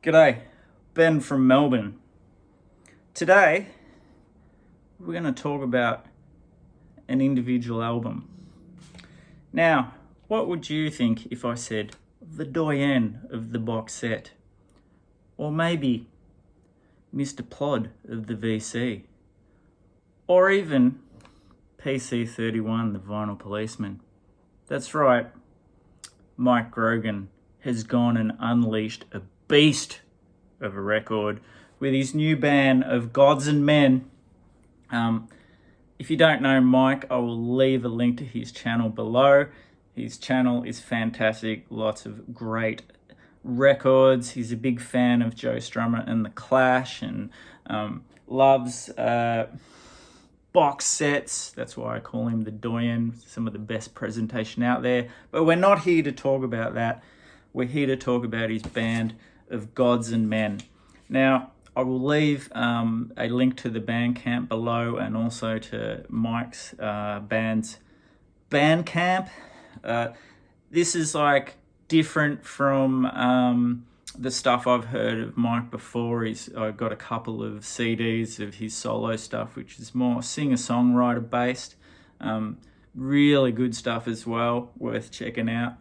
G'day, Ben from Melbourne. Today, we're going to talk about an individual album. Now, what would you think if I said the doyen of the box set? Or maybe Mr. Plod of the VC? Or even PC31, the Vinyl Policeman? That's right, Mike Grogan has gone and unleashed a beast of a record with his new band of Gods and Men. If you don't know Mike, I will leave a link to his channel below. His channel is fantastic, lots of great records. He's a big fan of Joe Strummer and The Clash, and loves box sets. That's why I call him the doyen, some of the best presentation out there. But we're not here to talk about that. We're here to talk about his band of Gods and Men. Now, I will leave a link to the bandcamp below, and also to Mike's band's bandcamp. This is like different from the stuff I've heard of Mike before. He's got a couple of CDs of his solo stuff, which is more singer-songwriter based. Really good stuff as well, worth checking out.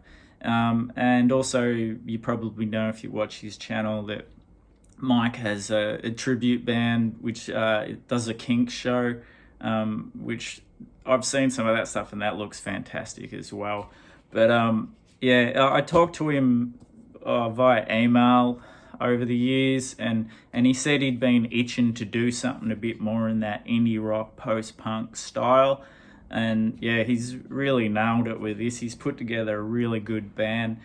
And also, you probably know if you watch his channel that Mike has a tribute band which does a kink show, which I've seen some of that stuff and that looks fantastic as well. But I talked to him via email over the years, and he said he'd been itching to do something a bit more in that indie rock post-punk style. And yeah, he's really nailed it with this. He's put together a really good band,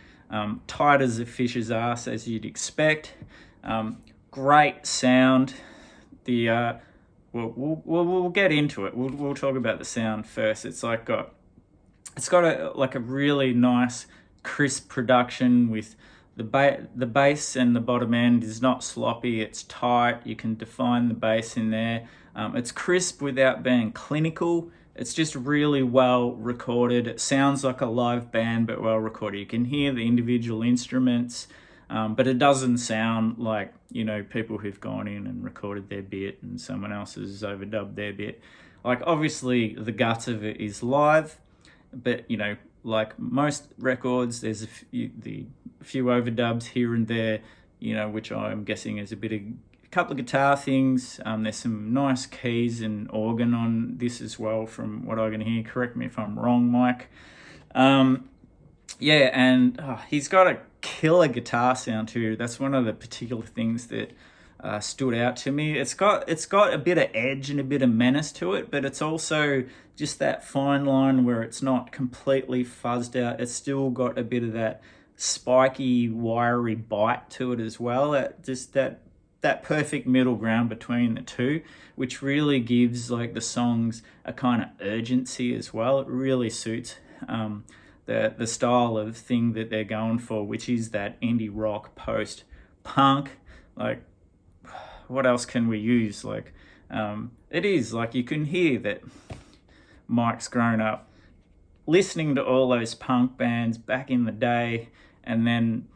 tight as a fish's ass, as you'd expect. Great sound. We'll get into it. We'll talk about the sound first. It's got a really nice crisp production with the bass, and the bottom end is not sloppy. It's tight. You can define the bass in there. It's crisp without being clinical. It's just really well recorded. It sounds like a live band, but well recorded. You can hear the individual instruments, but it doesn't sound like, people who've gone in and recorded their bit and someone else has overdubbed their bit. Like, obviously, the guts of it is live, but, like most records, there's a few overdubs here and there, which I'm guessing is a couple of guitar things. There's some nice keys and organ on this as well, from what I can hear. Correct me if I'm wrong, Mike. He's got a killer guitar sound too. That's one of the particular things that stood out to me. It's got a bit of edge and a bit of menace to it, but it's also just that fine line where it's not completely fuzzed out. It's still got a bit of that spiky, wiry bite to it as well. That perfect middle ground between the two, which really gives like the songs a kind of urgency as well. It really suits the style of thing that they're going for, which is that indie rock post punk. Like, what else can we use? Like, it is like, you can hear that Mike's grown up listening to all those punk bands back in the day, and then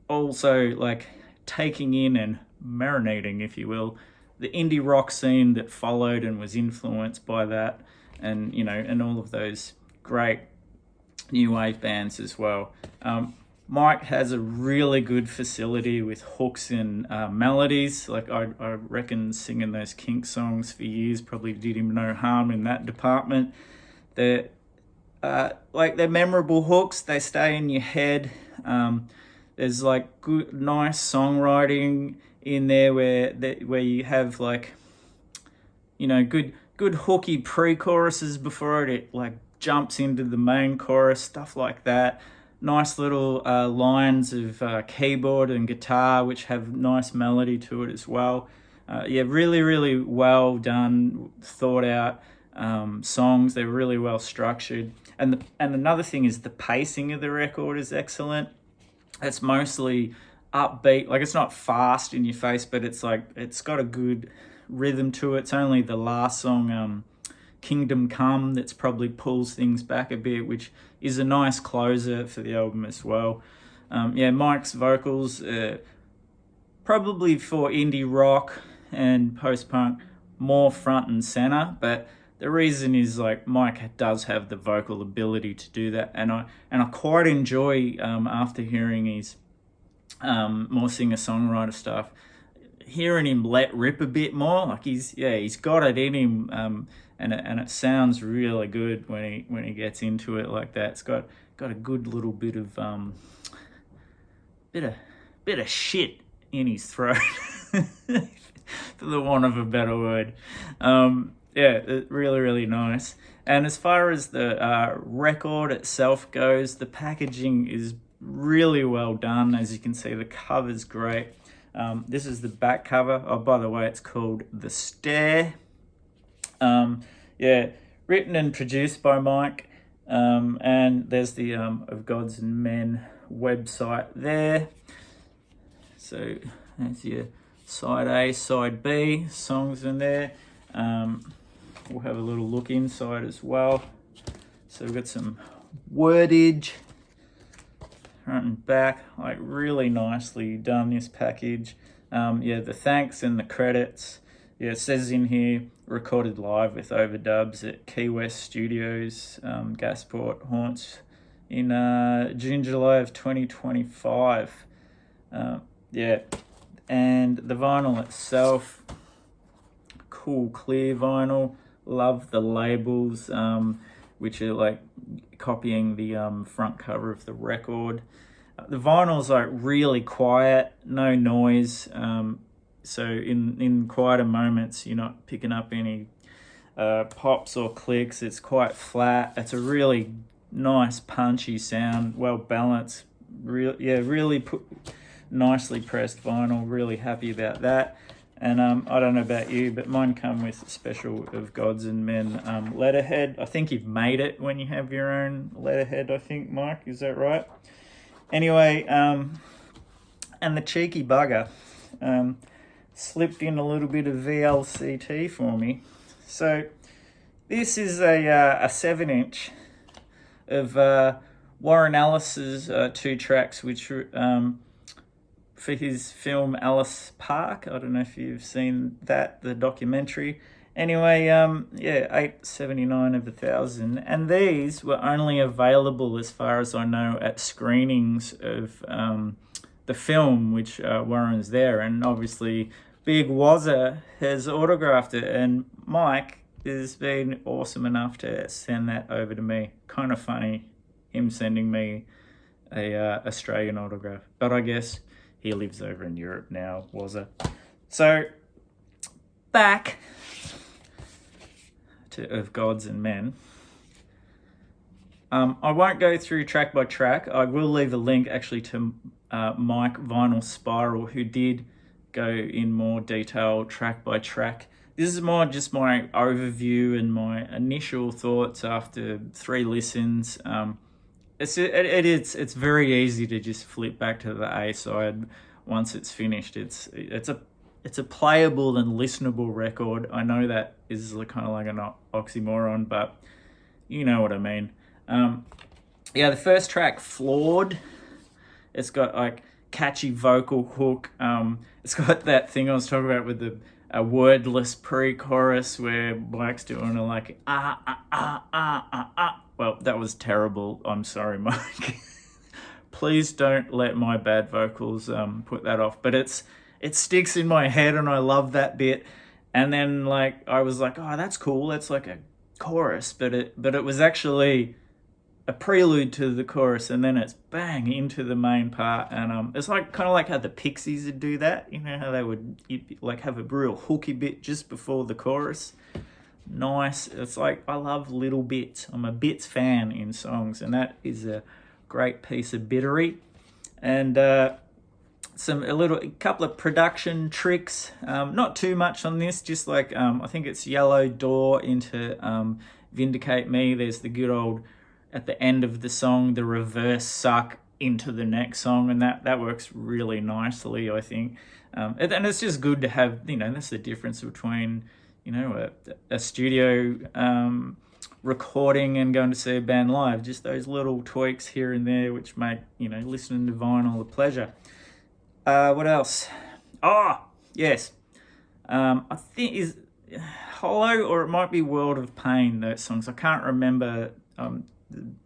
also like taking in and marinating, if you will, the indie rock scene that followed and was influenced by that, and and all of those great new wave bands as well. Mike has a really good facility with hooks and melodies. Like, I reckon singing those kink songs for years probably did him no harm in that department. They're memorable hooks. They stay in your head. There's like good, nice songwriting in there where you have like, good hooky pre-choruses before it like jumps into the main chorus, stuff like that. Nice little lines of keyboard and guitar, which have nice melody to it as well. Really, really well done, thought out songs. They're really well structured. And another thing is the pacing of the record is excellent. It's mostly upbeat, like it's not fast in your face, but it's got a good rhythm to it. It's only the last song, Kingdom Come, that's probably pulls things back a bit, which is a nice closer for the album as well. Mike's vocals probably for indie rock and post-punk more front and center, but the reason is like Mike does have the vocal ability to do that, and I quite enjoy after hearing his more singer-songwriter stuff, hearing him let rip a bit more. Like he's got it in him, and it sounds really good when he gets into it like that. It's got a good little bit of bit of shit in his throat, for the want of a better word. Really, really nice. And as far as the record itself goes, the packaging is really well done. As you can see, the cover's great. This is the back cover. Oh, by the way, it's called The Stair. Written and produced by Mike. And there's the Of Gods and Men website there. So there's your side A, side B, songs in there. We'll have a little look inside as well. So we've got some wordage, front and back, like really nicely done, this package. The thanks and the credits. Yeah, it says in here, recorded live with overdubs at Key West Studios, Gasport Haunts in June, July of 2025. And the vinyl itself, cool clear vinyl. Love the labels, which are like copying the front cover of the record. The vinyl's like really quiet, no noise. So in quieter moments, you're not picking up any pops or clicks. It's quite flat. It's a really nice, punchy sound, well balanced. Really nicely pressed vinyl. Really happy about that. And I don't know about you, but mine come with a special Of Gods and Men letterhead. I think you've made it when you have your own letterhead, I think, Mike. Is that right? Anyway, and the cheeky bugger slipped in a little bit of VLCT for me. So this is a 7-inch of Warren Ellis's 2 tracks, which for his film Alice Park. I don't know if you've seen that, the documentary. Anyway, $8.79 of 1,000. And these were only available, as far as I know, at screenings of the film, which Warren's there. And obviously, Big Wazza has autographed it. And Mike has been awesome enough to send that over to me. Kind of funny, him sending me a Australian autograph. But I guess he lives over in Europe now, Wazza. So, back to Of Gods and Men. I won't go through track by track. I will leave a link actually to Mike Vinyl Spiral, who did go in more detail track by track. This is more just my overview and my initial thoughts after 3 listens. It's very easy to just flip back to the A side once it's finished. It's a playable and listenable record. I know that is kind of like an oxymoron, but you know what I mean. The first track, Flawed. It's got like catchy vocal hook. It's got that thing I was talking about with a wordless pre-chorus where Mike's doing a like Well, that was terrible. I'm sorry, Mike. Please don't let my bad vocals put that off. But it sticks in my head, and I love that bit. And then like I was like, oh, that's cool. That's like a chorus, but it was actually a prelude to the chorus, and then it's bang into the main part. And it's like kind of like how the Pixies would do that. You know how they would like have a real hooky bit just before the chorus. Nice. It's like I love little bits. I'm a bits fan in songs, and that is a great piece of bittery. And a couple of production tricks. Not too much on this. Just like I think it's Yellow Door into Vindicate Me. There's the good old at the end of the song, the reverse suck into the next song, and that works really nicely, I think. And it's just good to have. That's the difference between a studio recording and going to see a band live. Just those little tweaks here and there which make listening to vinyl a pleasure. What else? Oh, yes. I think is Hollow, or it might be World of Pain, those songs. I can't remember. The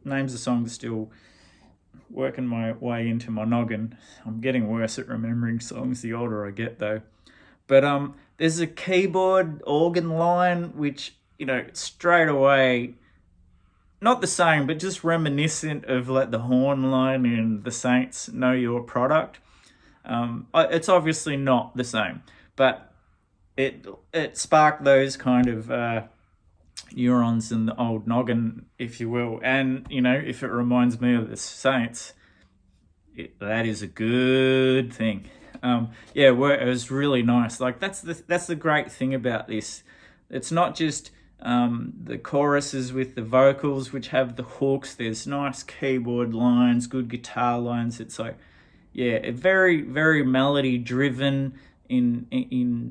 names of songs are still working my way into my noggin. I'm getting worse at remembering songs the older I get, though. But there's a keyboard organ line which, straight away, not the same, but just reminiscent of like the horn line in the Saints Know Your Product. It's obviously not the same, but it sparked those kind of neurons in the old noggin, if you will. And if it reminds me of the Saints, that is a good thing. It was really nice. Like that's the great thing about this. It's not just the choruses with the vocals, which have the hooks. There's nice keyboard lines, good guitar lines. It's like, very, very melody driven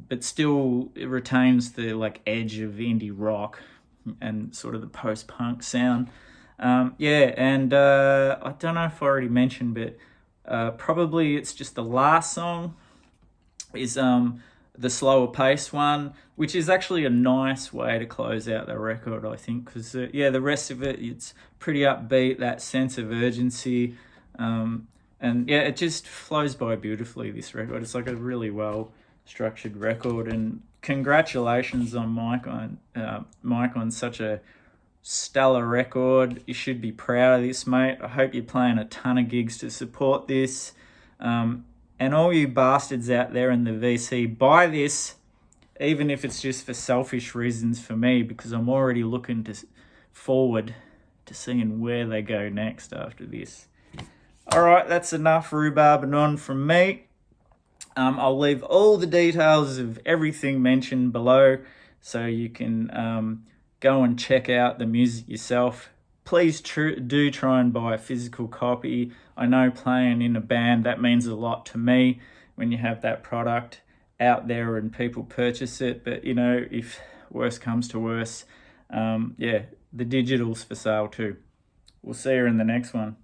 but still it retains the like edge of indie rock and sort of the post-punk sound. I don't know if I already mentioned, but probably it's just the last song is the slower pace one, which is actually a nice way to close out the record, I think, because the rest of it's pretty upbeat, that sense of urgency, and it just flows by beautifully, this record. It's like a really well structured record, and congratulations on Mike on such a stellar record. You should be proud of this, mate. I hope you're playing a ton of gigs to support this. And all you bastards out there in the VC, buy this, even if it's just for selfish reasons for me, because I'm already looking forward to seeing where they go next after this. All right, that's enough rhubarb and on from me. I'll leave all the details of everything mentioned below so you can go and check out the music yourself. Please do try and buy a physical copy. I know playing in a band, that means a lot to me when you have that product out there and people purchase it. But, if worse comes to worse, the digital's for sale too. We'll see you in the next one.